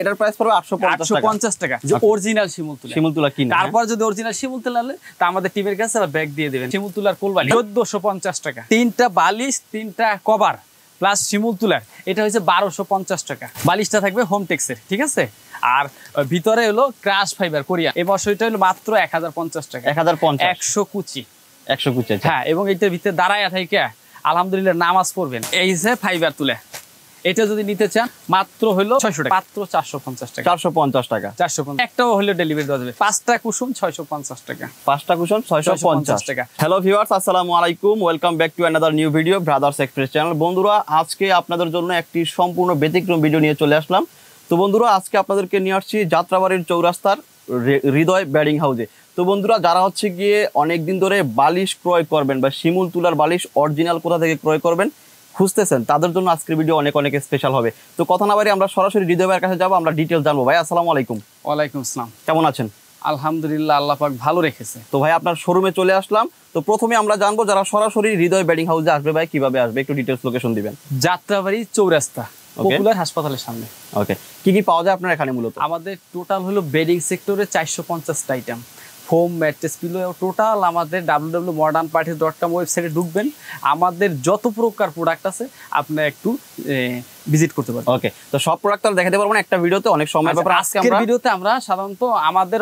এটার প্রাইস পড়বে 850 টাকা যে অরিজিনাল শিমুল তুলা কিনা। তারপর যদি অরিজিনাল শিমুল তুলা নিলে তা আমাদের টিমের কাছে ব্যাগ দিয়ে দিবেন। শিমুল তুলার কোল বালিশ 1450 টাকা, 3টা বালিশ 3টা কভার প্লাস শিমুল তুলার এটা হচ্ছে 1250 টাকা। বালিশটা থাকবে হোম টেক্সের, ঠিক আছে। আর ভিতরে হলো ক্রাশ ফাইবার কোরিয়ান। এই মশারিটা হলো মাত্র 1050 টাকা। 100 কুচি হ্যাঁ। এবং এইটার ভিতরে দাঁড়ায় থাকে আলহামদুলিল্লাহ নামাজ পড়বেন। এই যে ফাইবার তুলে এটা যদি নিতে চান মাত্র হলো 600 টাকা, মাত্র 450 টাকা। 450 টাকা, 450 একটাও হলো ডেলিভারি দেওয়া যাবে। 5টা কুসুম 650 টাকা, 5টা কুসুম 650 টাকা। হ্যালো ভিউয়ার্স, আসসালামু আলাইকুম, welcome back to another new video brothers express channel. বন্ধুরা, আজকে আপনাদের জন্য একটি সম্পূর্ণ ব্যতিক্রম ভিডিও নিয়ে চলে আসলাম। তো বন্ধুরা, আজকে আপনাদেরকে নিয়ে আসছি যাত্রাবাড়ির চৌরাস্তার হৃদয় বেডিং হাউসে। তো বন্ধুরা, যারা হচ্ছে গিয়ে অনেকদিন ধরে বালিশ ক্রয় করবেন বা শিমুল তুলার বালিশ অরিজিনাল কোথা থেকে ক্রয় করবেন খুঁজতেছেন, তাদের জন্য আজকের ভিডিও অনেক অনেক স্পেশাল হবে। তো কথা না বাড়িয়ে আমরা সরাসরি হৃদয় ভাইয়ের কাছে যাবো, আমরা ডিটেইলস জানবো। ভাই আসসালামু আলাইকুম। ওয়ালাইকুম আসসালাম, কেমন আছেন? আলহামদুলিল্লাহ, আল্লাহ পাক ভালো রেখেছে। তো ভাই আপনার শোরুমে চলে আসলাম। তো প্রথমে আমরা জানবো যারা সরাসরি হৃদয় বেডিং হাউসে আসবে ভাই কিভাবে আসবে, একটু ডিটেইলস লোকেশন দিবেন। যাত্রাবাড়ি চৌরাস্তা, পপুলার হাসপাতালের সামনে। ওকে, কি কি পাওয়া যায় আপনার এখানে? মূলত আমাদের টোটাল হলো বেডিং সেক্টরে 450টা item, foam, mattress, pillow total আমাদের www.modernparty.com ওয়েবসাইটে ঢুকবেন। আমাদের যত প্রকার প্রোডাক্ট আছে আপনি একটু ভিজিট করতে পারেন। ওকে, তো সব প্রোডাক্ট তো দেখাতে পারবো না একটা ভিডিওতে, অনেক সময় ব্যাপার। আজকের ভিডিওতে আমরা সাধারণত আমাদের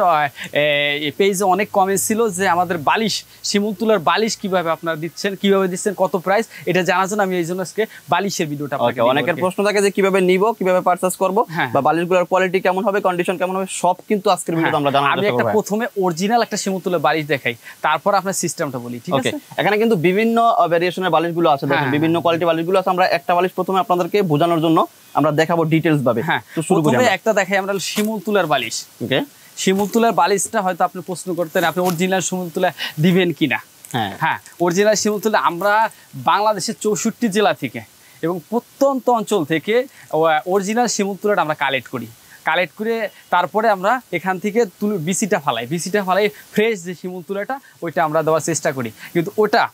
পেজে অনেক কমেন্ট ছিল যে আমাদের বালিশ, শিমুল তুলার বালিশ কিভাবে আপনারা দিচ্ছেন, কিভাবে দিচ্ছেন, কত প্রাইস, এটা জানার জন্য আমি এই জন্য আজকে বালিশের ভিডিওটা আপনাকে। অনেকের প্রশ্ন থাকে যে কিভাবে নিব, কিভাবে পারচেজ করব, বা বালিশগুলোর কোয়ালিটি কেমন হবে, কন্ডিশন কেমন হবে, সব কিন্তু আজকের ভিডিওতে আমরা জানার চেষ্টা করব। আমি একটা প্রথমে অরিজিনাল একটা শিমুল তুলার বালিশ দেখাই, তারপর আপনার সিস্টেমটা বলি, ঠিক আছে? এখানে কিন্তু বিভিন্ন ভেরিয়েশনের বালিশগুলো আছে, দেখেন বিভিন্ন কোয়ালিটি বালিশগুলো আছে। আমরা একটা বালিশ প্রথমে আপনাদেরকে বোঝানোর জন্য আমরা দেখাবো ডিটেইলস ভাবে। তো শুরু করি আমরা। একটা দেখাই আমরা শিমুল তুলার বালিশ। ওকে, শিমুল তুলার বালিশটা হয়তো আপনি প্রশ্ন করতেন আপনি অরিজিনাল শিমুল তুলা দিবেন কিনা। হ্যাঁ, অরিজিনাল শিমুল তুলা আমরা বাংলাদেশের 64 জেলা থেকে এবং প্রত্যন্ত অঞ্চল থেকে অরিজিনাল শিমুল তুলাটা আমরা কালেক্ট করে তারপরে আমরা এখান থেকে বিসিটা ফালাই ফ্রেশ যে শিমুল তুলাটা ওইটা আমরা দেওয়ার চেষ্টা করি। কিন্তু ওটা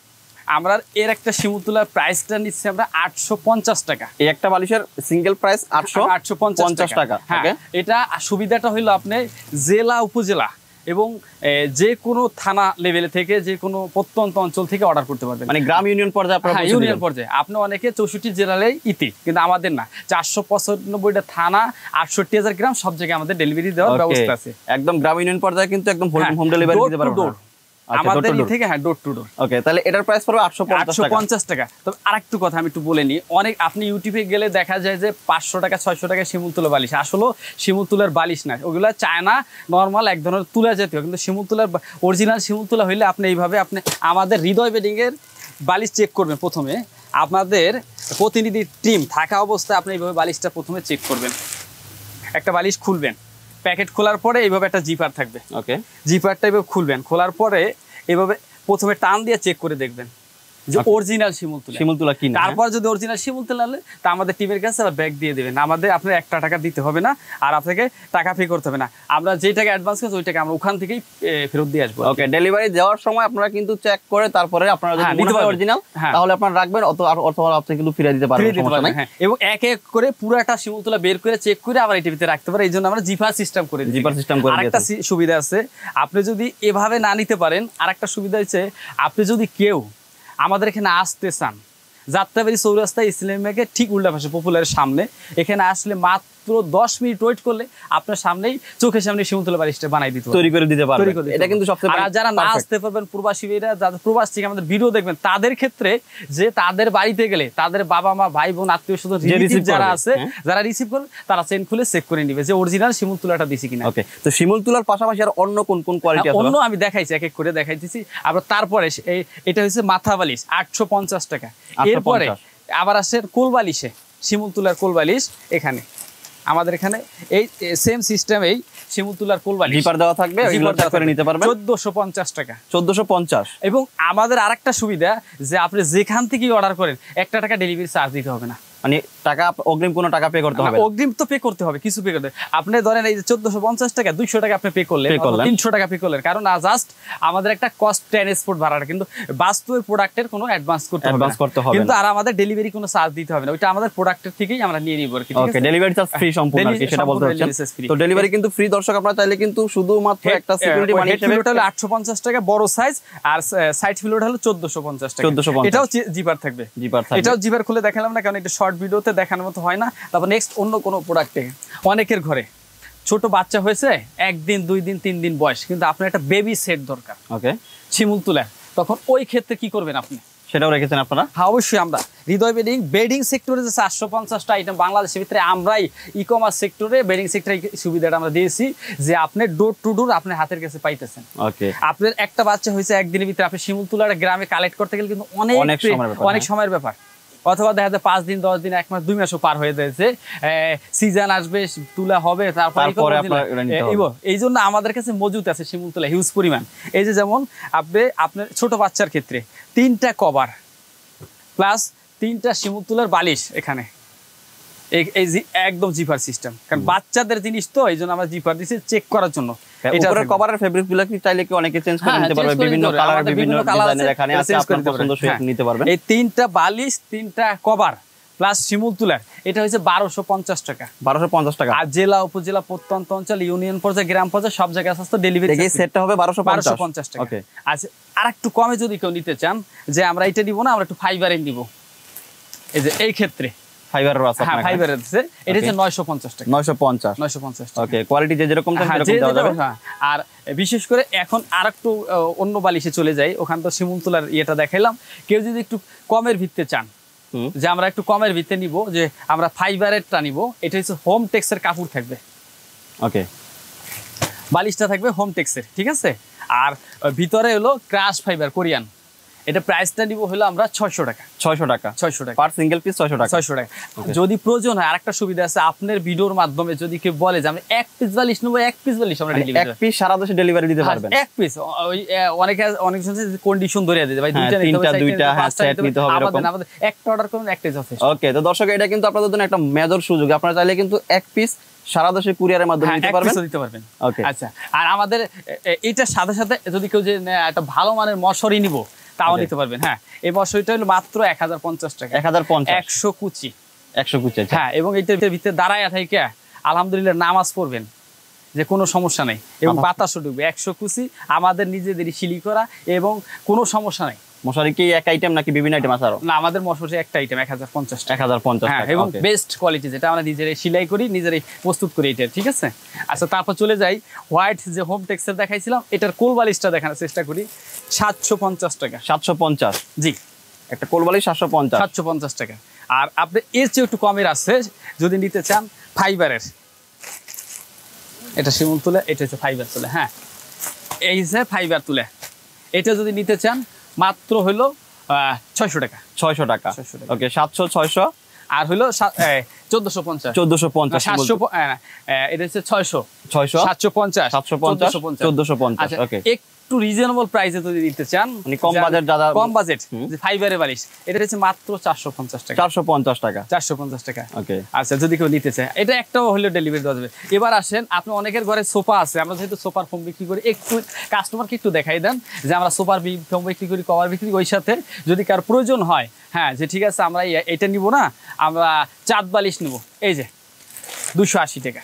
আমরা এর একটা শিমুল তুলার প্রাইসটা নিচ্ছি আমরা 850 টাকা। এই একটা বালিশের সিঙ্গেল প্রাইস 850 টাকা। হ্যাঁ, এটা সুবিধাটা হলো আপনি জেলা, উপজেলা এবং যে কোনো থানা লেভেলে থেকে, যে কোনো প্রত্যন্ত অঞ্চল থেকে অর্ডার করতে পারবেন। মানে গ্রাম ইউনিয়ন পর্যায়ে আপনারা ইউনিয়ন পর্যায়ে আপনি অনেকে 64 জেলায় ইতি, কিন্তু আমাদের না, 495টা থানা, 68,000 গ্রাম, সব জায়গায় আমাদের ডেলিভারি দেওয়ার ব্যবস্থা আছে। একদম গ্রাম ইউনিয়ন পর্যায়ে কিন্তু একদম হোম ডেলিভারি দিতে পারবেন আমাদের থেকে। হ্যাঁ, ডোর টু ডোর। ওকে, তাহলে এটার প্রাইস পড়বে 850 টাকা। তবে আরেকটু কথা আমি একটু বলে নিই, অনেক আপনি ইউটিউবে গেলে দেখা যায় যে 500 টাকা 600 টাকা শিমুল তুলা বালিশ, আসলে শিমুল তুলার বালিশ না, ওগুলো চায়না নর্মাল এক ধরনের তুলা জাতীয়। কিন্তু শিমুল তুলার অরিজিনাল শিমুল তুলা হইলে আপনি এইভাবে আপনি আমাদের হৃদয় বেডিং এর বালিশ চেক করবেন। প্রথমে আপনাদের প্রতিনিধি টিম থাকা অবস্থায় আপনি এইভাবে বালিশটা প্রথমে চেক করবেন। একটা বালিশ খুলবেন, প্যাকেট খোলার পরে এইভাবে একটা জিপার থাকবে। ওকে, জিপারটা এইভাবে খুলবেন, খোলার পরে এইভাবে প্রথমে টান দিয়ে চেক করে দেখবেন যে অরিজিনাল শিমুল তুলা কিনা। তারপর যদি অরিজিনাল শিমুল তুলা নিলে তা আমাদের টিমের কাছে ব্যাগ দিয়ে দেবেন। আমাদের আপনার 1 টাকা দিতে হবে না, আর আপনাকে টাকা পে করতে হবে না। আমরা যে টাকা অ্যাডভান্স করছি ওই টাকা আমরা ওখান থেকেই ফেরত দিয়ে আসবো। ওকে, ডেলিভারি দেওয়ার সময় আপনারা কিন্তু চেক করে তারপরে আপনারা যদি মনে হয় অরিজিনাল তাহলে আপনারা রাখবেন, অথবা আপনি কিন্তু ফিরিয়ে দিতে পারবেন, সমস্যা নাই। এবং এক এক করে পুরোটা শিমুল তুলা বের করে চেক করে আবার এই টিভিতে রাখতে পারে। এই জন্য আমরা জিপার সিস্টেম করে দিই। আরেকটা সুবিধা আছে, আপনি যদি এভাবে না নিতে পারেন, আরেকটা সুবিধা হচ্ছে আপনি যদি কেউ আমাদের এখানে আসতে চান, যাত্রাবাড়ি চৌরাস্তা ইসলামী ব্যাংকের ঠিক উল্টা পাশে পপুলারের সামনে, এখানে আসলে মাত্র 10 মিনিট ওয়েট করলে আপনার সামনেই চোখের সামনে শিমুল তুলা বালিশটা বানাই তৈরি করে দিতে পারবেন। এটা কিন্তু সবচেয়ে, আর যারা না আসতে পারবেন, প্রবাসী ভাইরা যারা প্রবাস থেকে আমাদের ভিডিও দেখবেন, তাদের ক্ষেত্রে যে তাদের বাড়িতে গেলে তাদের বাবা মা, ভাই বোন, আত্মীয় স্বজন যারা আছে, যারা রিসিভ করবে, তারা চেন খুলে চেক করে নিবে যে অরিজিনাল শিমুল তুলাটা দিছি কিনা। ওকে, তো শিমুল তুলার পাশাপাশি আর অন্য কোন কোন কোয়ালিটি আছে? অন্য আমি দেখাইছি, এক এক করে দেখাইতেছি। আবার তারপরে এটা হচ্ছে মাথা বালিশ 850 টাকা। এরপরে আবার আসে কোল বালিশে, শিমুল তুলার কোল বালিশ। এখানে আমাদের এখানে এই সেম সিস্টেম, এই শিমুল তুলার কোল বালিশ জিপার দেওয়া থাকবে, এগুলো চেক করে নিতে পারবেন। 1450 টাকা। 1450। এবং আমাদের আরেকটা সুবিধা যে আপনি যেখান থেকে অর্ডার করেন 1 টাকা ডেলিভারি চার্জ দিতে হবে না। মানে টাকা অগ্রিম কোনো টাকা পে করতে হবে না? অগ্রিম তো পে করতে হবে, কিছু পে করতে হবে। আপনি ধরেন এই যে 1450 টাকা 200 টাকা আপনি পে করলেন, 300 টাকা পে করলেন, কারণ জাস্ট আমাদের একটা কস্ট ট্রান্সপোর্ট ভাড়াটা, কিন্তু বাস্তবে প্রোডাক্টের কোনো অ্যাডভান্স করতে হবে কিন্তু, আর আমাদের ডেলিভারি কোনো চার্জ দিতে হবে না, ওইটা আমাদের প্রোডাক্টের থেকেই আমরা নিয়ে নিব আর কি। ওকে, ডেলিভারি চার্জ ফ্রি সম্পূর্ণ আর কি, সেটা বলতে হচ্ছে। তো ডেলিভারি কিন্তু ফ্রি, দর্শক আপনারা চাইলে কিন্তু শুধুমাত্র একটা সিকিউরিটি মানি হিসেবে হলো 850 টাকা বড় সাইজ, আর সাইড ফিলোড হলো 1450 টাকা। এটাও জিপার থাকবে, এটাও জিপার খুলে দেখালাম না কারণ এটা শর্ট ভিডিওতে দেখানোর মতো হয় না। তারপর নেক্সট অন্য কোনো প্রোডাক্টে, অনেকের ঘরে ছোট বাচ্চা হয়েছে, 1 দিন 2 দিন 3 দিন বয়স, কিন্তু আপনার একটা বেবি সেট দরকার, ওকে, শিমুল তুলা, তখন ওই ক্ষেত্রে কি করবেন আপনি? সেটাও রেখেছেন আপনারা? হ্যাঁ, অবশ্যই। আমরা হৃদয় বেডিং সেক্টরে যে 450টা আইটেম বাংলাদেশের ভিতরে, আমরাই ই-কমার্স সেক্টরে বেডিং সেক্টরে সুবিধাটা আমরা দিয়েছি যে আপনি ডোর টু ডোর আপনার হাতের কাছে পাইতেছেন। ওকে, আপনার একটা বাচ্চা হয়েছে 1 দিনের ভিতরে, আপনি শিমুল তুলাটা গ্রামে কালেক্ট করতে গেলে কিন্তু অনেক সময়ের ব্যাপার, অথবা দেখা যায় 5 দিন 10 দিন 1 মাস 2 মাসও পার হয়ে যাচ্ছে, সিজন আসবে, তুলা হবে, তারপরে এই জন্য আমাদের কাছে মজুদ আছে শিমুল তুলা হিউজ পরিমাণ। এই যে যেমন আপনার ছোট বাচ্চার ক্ষেত্রে 3টা কভার প্লাস 3টা শিমুল তুলার বালিশ, এখানে এই একদম জিপার সিস্টেম, কারণ বাচ্চাদের জিনিস তো, এই জন্য আমরা জিপার দিচ্ছি চেক করার জন্য। উপরের কভারের ফেব্রিকগুলো কি চাইলে কি অনেকে চেঞ্জ করে নিতে পারবে, বিভিন্ন কালার বিভিন্ন ডিজাইনের এখানে আছে, আপনার পছন্দসই নিতে পারবেন। এই 3টা বালিশ 3টা কভার প্লাস শিমুল তুলার, এটা হচ্ছে 1250 টাকা। 1250 টাকা। আর জেলা উপজেলা প্রত্যন্ত অঞ্চল ইউনিয়ন পর্যায়ে গ্রাম পর্যায়ে সব জায়গায় আছে ডেলিভারি, এই সেটটা হবে 1250 টাকা। ওকে, আচ্ছা আরেকটু কমে যদি কেউ নিতে চান, যে আমরা এটা দিব না, আমরা একটু ফাইবারে নিব, এই যে এই ক্ষেত্রে ফাইবারের আছে, হ্যাঁ ফাইবারের আছে, এটা হচ্ছে 950 টাকা। 950 টাকা। ওকে, কোয়ালিটি যে যেরকম চান সেরকম দেওয়া যাবে। আর বিশেষ করে এখন আরেকটু অন্য বালিশে চলে যাই, ওখান তো শিমুল তুলার ইয়েটা দেখাইলাম। কেউ যদি একটু কমের ভিত্তিতে চান, যে আমরা একটু কমের ভিত্তিতে নিব, যে আমরা ফাইবারেরটা নিব, এটা হচ্ছে হোম টেক্সের কাপড় থাকবে। ওকে, বালিশটা থাকবে হোম টেক্সের, ঠিক আছে। আর ভিতরে হলো ক্রাশ ফাইবার কোরিয়ান, এটা প্রাইসটা নিব হলো আমরা 600 টাকা। 600 টাকা পার সিঙ্গেল পিস, 600 টাকা। যদি প্রয়োজন হয় আরেকটা সুবিধা আছে, আপনার ভিডিওর মাধ্যমে যদি কেউ বলে যে আমি 1 পিস বালিশ নেব, 1 পিস বালিশ আমরা ডেলিভারি, 1 পিস সারা দেশে ডেলিভারি দিতে পারবেন। 1 পিস, ওই অনেক কন্ডিশন ধরে দিতে ভাই, দুইটা সেট নিতে হবে এরকম। আমাদের একটা অর্ডার করুন, একটাই যথেষ্ট। ওকে, তো দর্শক এটা কিন্তু আপনাদের জন্য একটা মেজর সুযোগ, আপনারা চাইলে কিন্তু 1 পিস সারা দেশে কুরিয়ারের মাধ্যমে নিতে পারবেন। ওকে, আচ্ছা, আর আমাদের এটার সাথে সাথে যদি কেউ যে একটা ভালো মানের মশারি নিব, তাও নিতে পারবেন। হ্যাঁ, এই মশারিটা হলো মাত্র 1050 টাকা। 100 কুচি, 100 কুচি। হ্যাঁ, এবং এইটার ভিতরে দাঁড়ায় থেকে আলহামদুলিল্লাহ নামাজ পড়বেন, যে কোনো সমস্যা নেই, এবং বাতাসও ঢুকবে। 100 কুচি আমাদের নিজেদেরই সিলি করা, এবং কোনো সমস্যা নেই। মশারি কি এক আইটেম নাকি বিভিন্ন আইটেম আছে? না, আমাদের মশারি একটা আইটেম 1050 টাকা। 1050 টাকা, এবং বেস্ট কোয়ালিটি, যেটা আমরা নিজেরাই সেলাই করি, নিজেরাই প্রস্তুত করি, এটা ঠিক আছে। আচ্ছা, তারপর চলে যাই হোয়াইট যে হোম টেক্সের দেখাইছিলাম, এটার কোল বালিশটা দেখানোর চেষ্টা করি। 750 টাকা। 750? জি, একটা কোল বালিশ 750 টাকা। আর আপনি এর চেয়ে একটু কমের আছে যদি নিতে চান, ফাইবারের, এটা শিমুল তুলে, এটা হচ্ছে ফাইবার তুলে। হ্যাঁ, এই যে ফাইবার তুলে, এটা যদি নিতে চান মাত্র হলো 600 টাকা। 600 টাকা। ওকে, 700 600 আর হলো 1450। 1450। এটা হচ্ছে 600 750 1450। আচ্ছা, ওকে, একটু রিজনেবল প্রাইসে যদি দিতে চান, মানে কম বাজেট, যারা কম বাজেট, যে ফাইবারের বালিশ, এটা হচ্ছে মাত্র 450 টাকা। 450 টাকা। 450 টাকা। ওকে, আচ্ছা, যদি কেউ নিতে চায়, এটা একটাও হলে ডেলিভারি দেওয়া যাবে। এবার আসেন, আপনি অনেকের ঘরে সোফা আছে, আমরা যেহেতু সোফার ফোম বিক্রি করি, একটু কাস্টমারকে একটু দেখাই দেন যে আমরা সোফার ফোম বিক্রি করি, কভার বিক্রি করি, ওই সাথে যদি কার প্রয়োজন হয়, হ্যাঁ, যে ঠিক আছে আমরা এটা নিব না, আমরা চাঁদ বালিশ নিব, এই যে 280 টাকা।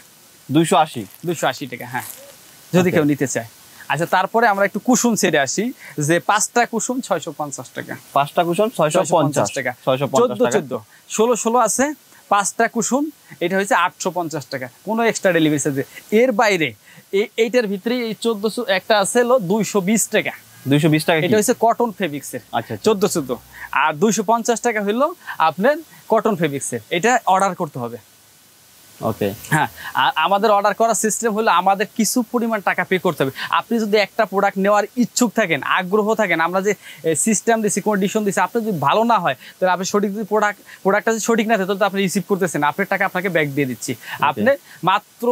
280 টাকা। হ্যাঁ, যদি কেউ নিতে চায়। আচ্ছা, তারপরে আমরা একটু কুশন ছেড়ে আসি, যে 5টা কুশন 650 টাকা। 5টা কুশন 650 টাকা। 14 16 আছে 5টা কুশন, এটা হচ্ছে 850 টাকা, কোনো এক্সট্রা ডেলিভারি চার্জ। এর বাইরে এইটার ভিতরে এই 1400 একটা আছে হলো 220 টাকা। 220 টাকা, এটা হচ্ছে কটন ফেব্রিক্সের। আচ্ছা, 14 আর 250 টাকা হলো আপনার কটন ফেব্রিক্সের। এটা অর্ডার করতে হবে। ওকে, হ্যাঁ, আর আমাদের অর্ডার করার সিস্টেম হলো আমাদের কিছু পরিমাণ টাকা পে করতে হবে। আপনি যদি একটা প্রোডাক্ট নেওয়ার ইচ্ছুক থাকেন, আগ্রহ থাকেন, আমরা যে সিস্টেম দিছি, কন্ডিশন দিছি, আপনি যদি ভালো না হয়, তাহলে আপনি সঠিক যদি প্রোডাক্টটা যদি সঠিক না থাকে, তাহলে আপনি রিসিভ করতেছেন, আপনার টাকা আপনাকে ব্যাক দিয়ে দিচ্ছি। আপনি মাত্র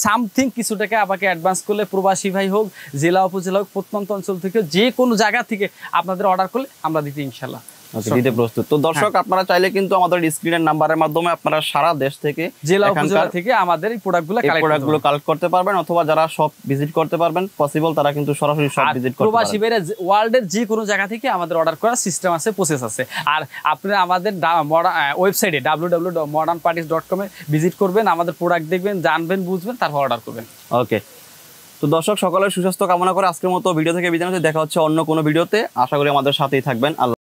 সামথিং কিছু টাকা আমাকে অ্যাডভান্স করলে, প্রবাসী ভাই হোক, জেলা উপজেলা হোক, প্রত্যন্ত অঞ্চল থেকে, যে কোনো জায়গা থেকে আপনাদের অর্ডার করলে আমরা দিতে ইনশাল্লাহ ওকে দিতে প্রস্তুত। তো দর্শক আপনারা চাইলে কিন্তু আমাদের স্ক্রিনের নাম্বারের মাধ্যমে আপনারা সারা দেশ থেকে জেলা উপজেলা থেকে আমাদের এই প্রোডাক্টগুলো কালেক্ট করতে পারবেন, অথবা যারা সব ভিজিট করতে পারবেন পসিবল তারা কিন্তু সরাসরি সব ভিজিট করতে পারবেন। প্রবাসী ভাইরা ওয়ার্ল্ডের যে কোনো জায়গা থেকে আমাদের অর্ডার করার সিস্টেম আছে, প্রসেস আছে। আর আপনি আমাদের ওয়েবসাইটে www.modernparties.com এ ভিজিট করবেন, আমাদের প্রোডাক্ট দেখবেন, জানবেন, বুঝবেন, তারপর অর্ডার করবেন। ওকে, তো দর্শক সকলের সুস্বাস্থ্য কামনা করে আজকের মতো ভিডিও থেকে বিদায় নিচ্ছি। দেখা হচ্ছে অন্য কোনো ভিডিওতে। আশা করি আমাদের সাথেই থাকবেন। আল্লাহ।